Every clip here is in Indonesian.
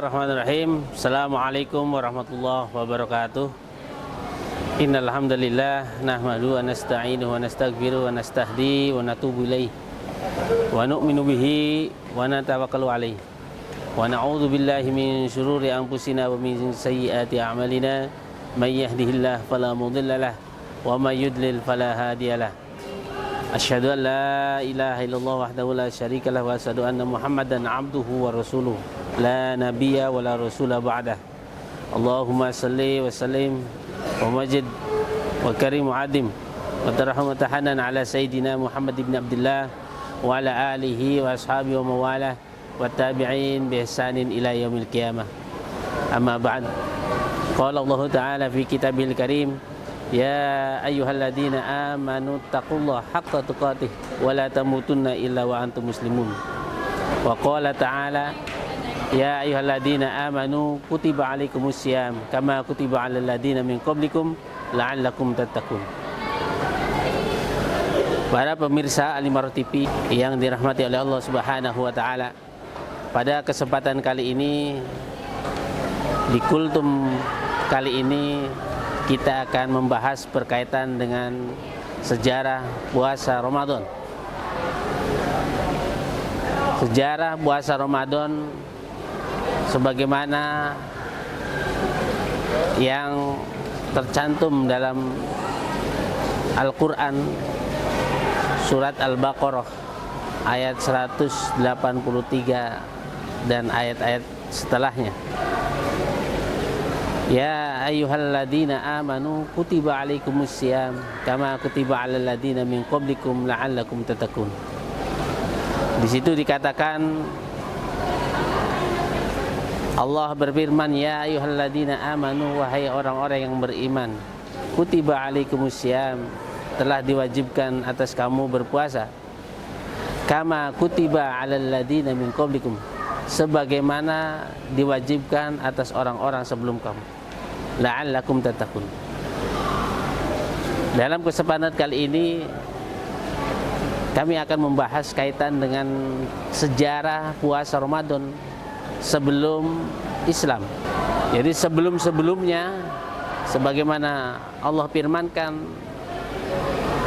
Bismillahirrahmanirrahim. Assalamualaikum warahmatullahi wabarakatuh. Innal hamdalillah nahmaduhu wa nasta'inuhu wa nastaghfiruhu wa nastahdi wa natubu ilaihi wa nu'minu bihi wa natawakkalu alaihi wa na'udzu billahi min syururi anfusina wa min sayyiati a'malina may yahdihillahu fala mudilla lahu wa may yudlil fala hadiyalah. Asyhadu an la ilaha illallah wahdahu la syarika lahu wa asyhadu anna Muhammadan abduhu wa rasuluh la nabiyya wa la rasula ba'dah. Allahumma salli wa sallim wa majid wa karim wa adim wa tarham wa tahanan ala sayyidina Muhammad ibn Abdullah wa ala alihi wa ashabihi wa mawalah wa tabi'in bi ihsanin ila yaumil qiyamah. Amma ba'd. Qala Allah ta'ala fi kitabihil karim, ya ayyuhalladzina amanu taqullaha haqqa tuqatih wa la tamutunna illa wa antum muslimun. Wa qala ta'ala, ya ayyuhalladzina amanu kutiba alaikumus syiyam kama kutiba alal ladzina min qablikum la'allakum tattaqun. Para pemirsa Al-Imarah TV yang dirahmati oleh Allah Subhanahu wa taala, pada kesempatan kali ini di kultum kali ini kita akan membahas berkaitan dengan sejarah puasa Ramadan. Sejarah puasa Ramadan sebagaimana yang tercantum dalam Al-Quran surat Al-Baqarah ayat 183 dan ayat-ayat setelahnya. Ya ayyuhalladzina amanu kutiba alaikumus syiyam kama kutiba alal ladzina min qablikum la'allakum tattaqun. Di situ dikatakan Allah berfirman, ya ayyuhalladzina amanu, wahai orang-orang yang beriman, kutiba alaikumus syiyam, telah diwajibkan atas kamu berpuasa, kama kutiba alal ladzina min qablikum, sebagaimana diwajibkan atas orang-orang sebelum kamu, la'allakum tattaqun. Dalam kesempatan kali ini kami akan membahas kaitan dengan sejarah puasa Ramadan sebelum Islam. Jadi sebelum-sebelumnya, sebagaimana Allah firmankan,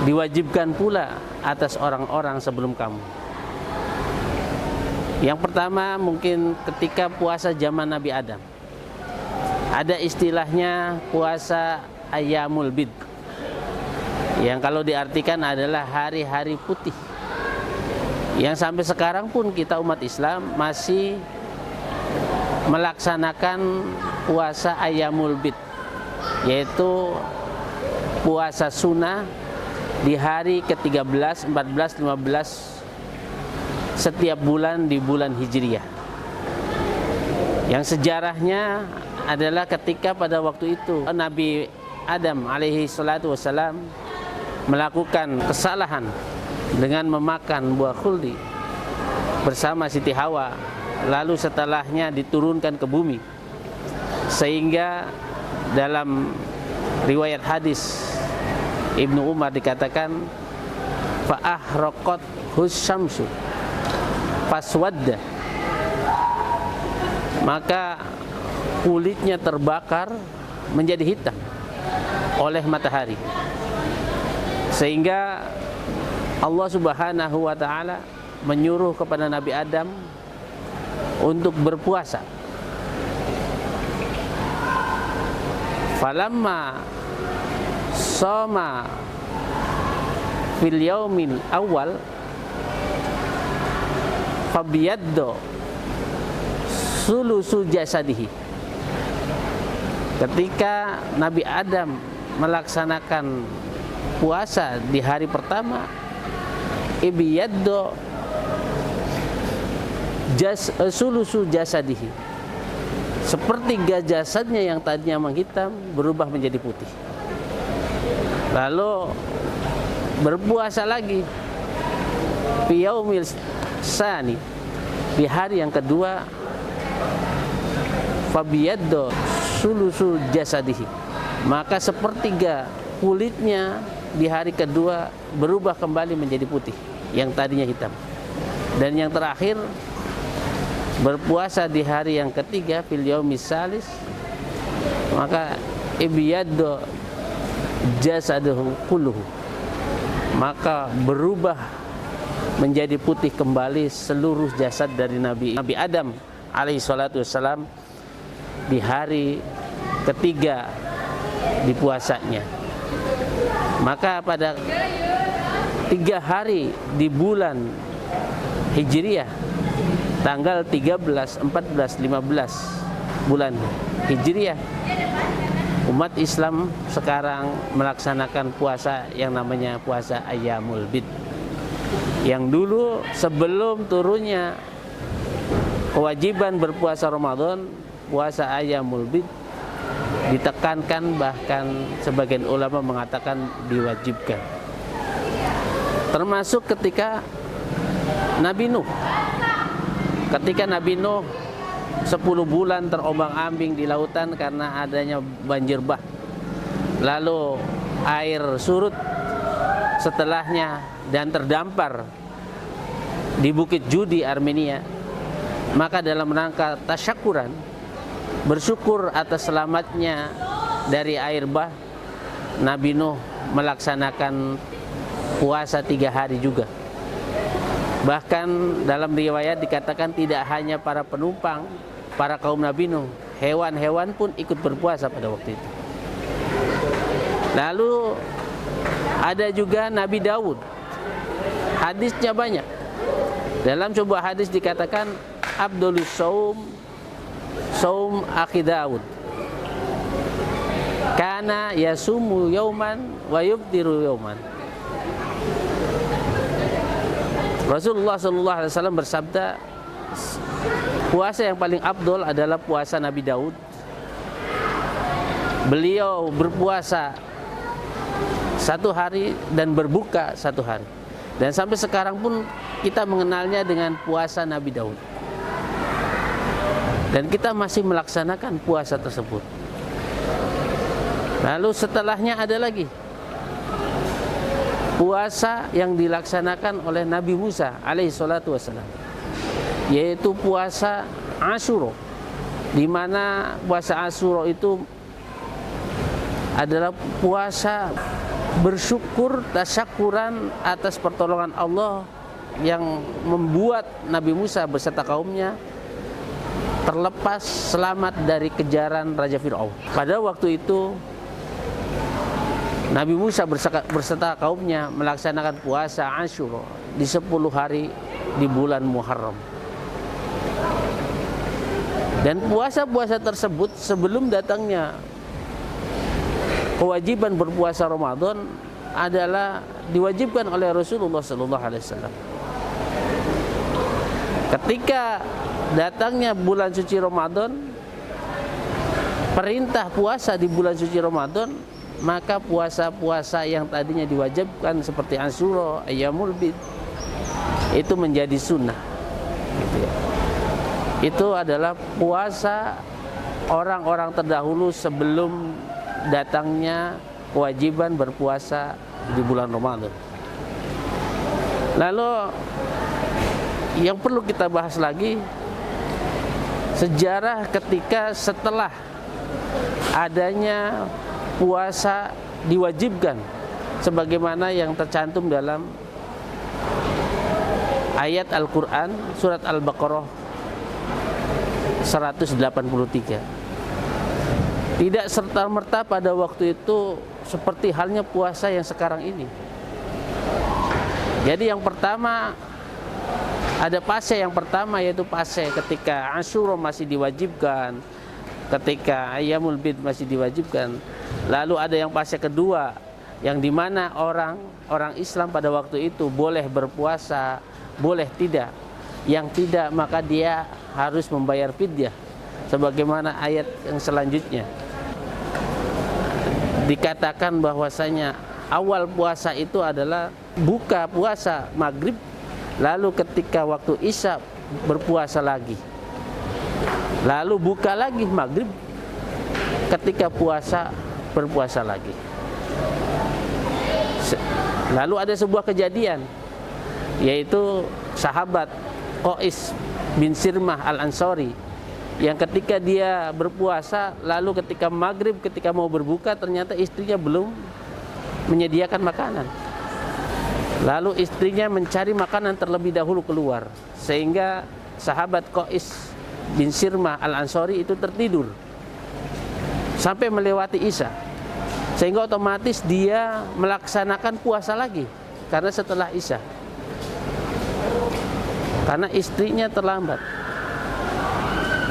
diwajibkan pula atas orang-orang sebelum kamu. Yang pertama mungkin ketika puasa zaman Nabi Adam, ada istilahnya puasa Ayyamul Bid, yang kalau diartikan adalah hari-hari putih, yang sampai sekarang pun kita umat Islam masih melaksanakan puasa Ayyamul Bid, yaitu puasa sunnah di hari ke-13, 14, 15 setiap bulan di bulan Hijriyah. Yang sejarahnya adalah ketika pada waktu itu Nabi Adam alaihi salatu wassalam melakukan kesalahan dengan memakan buah khuldi bersama Siti Hawa, lalu setelahnya diturunkan ke bumi, sehingga dalam riwayat hadis Ibnu Umar dikatakan fa'ahraqat husyamsu faswadda, maka kulitnya terbakar menjadi hitam oleh matahari, sehingga Allah Subhanahu wa taala menyuruh kepada Nabi Adam untuk berpuasa. Falamma shoma fil yaumil awal fabiyaddo sulusu jasadihi. Ketika Nabi Adam melaksanakan puasa di hari pertama, ibiyaddo sulusu jasadihi, sepertiga jasadnya yang tadinya menghitam berubah menjadi putih. Lalu berpuasa lagi fi yaumil sani, di hari yang kedua, fabiyaddo sulusu jasadihi, maka sepertiga kulitnya di hari kedua berubah kembali menjadi putih yang tadinya hitam. Dan yang terakhir berpuasa di hari yang ketiga fil yaumis salis, maka ibyaddu jasaduhu kulluhu, maka berubah menjadi putih kembali seluruh jasad dari Nabi Adam alaihi salatu wassalam di hari ketiga di puasanya. Maka pada 3 hari di bulan Hijriyah, tanggal 13, 14, 15 bulan Hijriyah, umat Islam sekarang melaksanakan puasa yang namanya puasa Ayyamul Bid. Yang dulu sebelum turunnya kewajiban berpuasa Ramadan, puasa Ayyamul Bid ditekankan, bahkan sebagian ulama mengatakan diwajibkan. Termasuk ketika Nabi Nuh. Ketika Nabi Nuh 10 bulan terombang-ambing di lautan karena adanya banjir bah. Lalu air surut setelahnya dan terdampar di Bukit Judi, Armenia. Maka dalam rangka tasyakuran, bersyukur atas selamatnya dari air bah, Nabi Nuh melaksanakan puasa 3 hari juga. Bahkan dalam riwayat dikatakan tidak hanya para penumpang, para kaum Nabi Nuh, hewan-hewan pun ikut berpuasa pada waktu itu. Lalu ada juga Nabi Daud. Hadisnya banyak. Dalam sebuah hadis dikatakan Abdulus Saum akhi Daud, kana yasumu yauman wa yuftiru yauman. Rasulullah SAW bersabda, puasa yang paling afdol adalah puasa Nabi Daud. Beliau berpuasa 1 hari dan berbuka 1 hari. Dan sampai sekarang pun kita mengenalnya dengan puasa Nabi Daud. Dan kita masih melaksanakan puasa tersebut. Lalu setelahnya ada lagi puasa yang dilaksanakan oleh Nabi Musa alaihi salatu wassalam, yaitu puasa Asyura, di mana puasa Asyura itu adalah puasa bersyukur, tasyakuran atas pertolongan Allah yang membuat Nabi Musa beserta kaumnya terlepas selamat dari kejaran Raja Fir'aun. Pada waktu itu Nabi Musa berserta kaumnya melaksanakan puasa Asyura di 10 hari di bulan Muharram. Dan puasa-puasa tersebut sebelum datangnya kewajiban berpuasa Ramadan adalah diwajibkan oleh Rasulullah SAW. Ketika datangnya bulan suci Ramadan, perintah puasa di bulan suci Ramadan, maka puasa-puasa yang tadinya diwajibkan seperti Asyura, Ayyamul Bid, itu menjadi sunnah. Gitu ya. Itu adalah puasa orang-orang terdahulu sebelum datangnya kewajiban berpuasa di bulan Ramadan. Lalu yang perlu kita bahas lagi, sejarah ketika setelah adanya puasa diwajibkan sebagaimana yang tercantum dalam ayat Al-Quran surat Al-Baqarah 183. Tidak serta-merta pada waktu itu seperti halnya puasa yang sekarang ini. Jadi yang pertama, ada fase yang pertama, yaitu fase ketika Asyura masih diwajibkan, ketika Ayyamul Bid masih diwajibkan. Lalu ada yang fase kedua, yang dimana orang Islam pada waktu itu boleh berpuasa, boleh tidak. Yang tidak, maka dia harus membayar fidyah, sebagaimana ayat yang selanjutnya. Dikatakan bahwasanya awal puasa itu adalah buka puasa maghrib, lalu ketika waktu Isya berpuasa lagi, lalu buka lagi maghrib, ketika puasa berpuasa lagi. Lalu ada sebuah kejadian, yaitu sahabat Qais bin Sirmah Al-Ansari, yang ketika dia berpuasa, lalu ketika maghrib, ketika mau berbuka, ternyata istrinya belum menyediakan makanan. Lalu istrinya mencari makanan terlebih dahulu keluar, sehingga sahabat Qais bin Sirmah Al-Ansari itu tertidur sampai melewati Isya, sehingga otomatis dia melaksanakan puasa lagi karena setelah Isya, karena istrinya terlambat.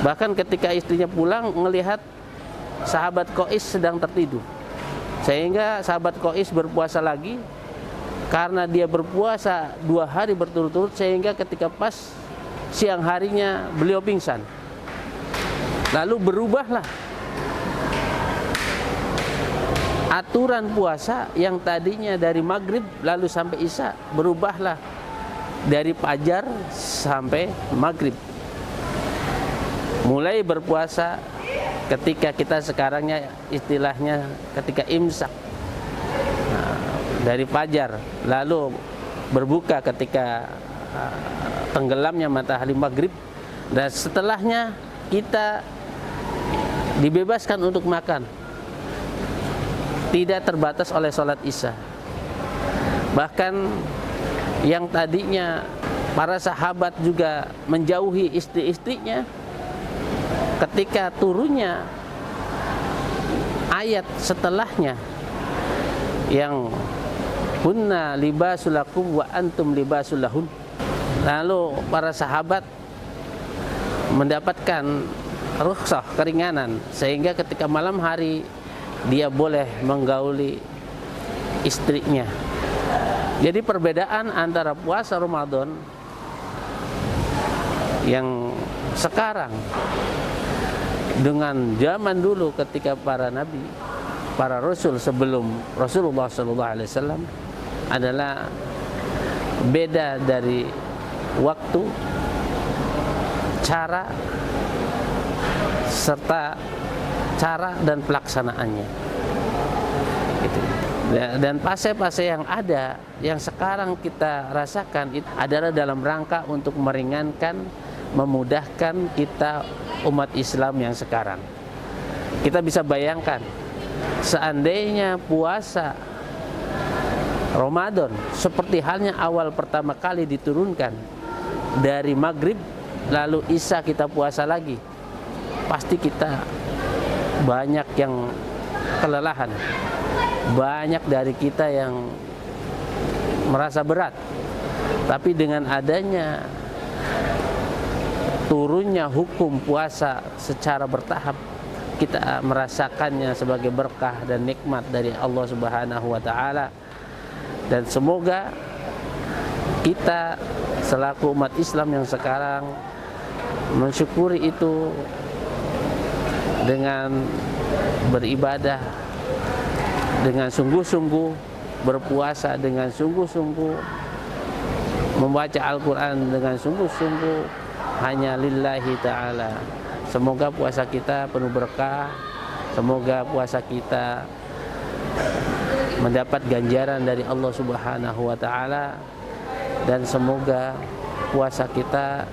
Bahkan ketika istrinya pulang melihat sahabat Qais sedang tertidur, sehingga sahabat Qais berpuasa lagi. Karena dia berpuasa 2 hari berturut-turut, sehingga ketika pas siang harinya beliau pingsan. Lalu berubahlah aturan puasa yang tadinya dari maghrib lalu sampai Isya, berubahlah dari fajar sampai maghrib. Mulai berpuasa ketika kita sekarangnya istilahnya ketika imsak, dari fajar, lalu berbuka ketika tenggelamnya matahari maghrib, dan setelahnya kita dibebaskan untuk makan, tidak terbatas oleh sholat Isya. Bahkan yang tadinya para sahabat juga menjauhi istri-istrinya, ketika turunnya ayat setelahnya yang hunna libasul lakum wa antum libasul lahun, lalu para sahabat mendapatkan rukhsah, keringanan, sehingga ketika malam hari dia boleh menggauli istrinya. Jadi perbedaan antara puasa Ramadan yang sekarang dengan zaman dulu ketika para nabi, para rasul sebelum Rasulullah SAW adalah beda dari waktu, cara, serta cara dan pelaksanaannya. Gitu. Dan fase-fase yang ada, yang sekarang kita rasakan itu adalah dalam rangka untuk meringankan, memudahkan kita umat Islam yang sekarang. Kita bisa bayangkan, seandainya puasa Ramadan seperti halnya awal pertama kali diturunkan dari maghrib lalu Isya kita puasa lagi, pasti kita banyak yang kelelahan, banyak dari kita yang merasa berat. Tapi dengan adanya turunnya hukum puasa secara bertahap, kita merasakannya sebagai berkah dan nikmat dari Allah Subhanahu wa taala. Dan semoga kita selaku umat Islam yang sekarang mensyukuri itu dengan beribadah dengan sungguh-sungguh, berpuasa dengan sungguh-sungguh, membaca Al-Quran dengan sungguh-sungguh, hanya lillahi ta'ala. Semoga puasa kita penuh berkah, semoga puasa kita mendapat ganjaran dari Allah Subhanahu wa taala, dan semoga puasa kita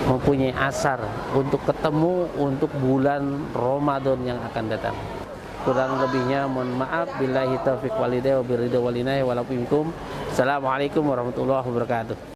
mempunyai asar untuk ketemu untuk bulan Ramadan yang akan datang. Kurang lebihnya mohon maaf. Billahi taufiq walhidayah wa biridha walinayah walakum. Assalamualaikum warahmatullahi wabarakatuh.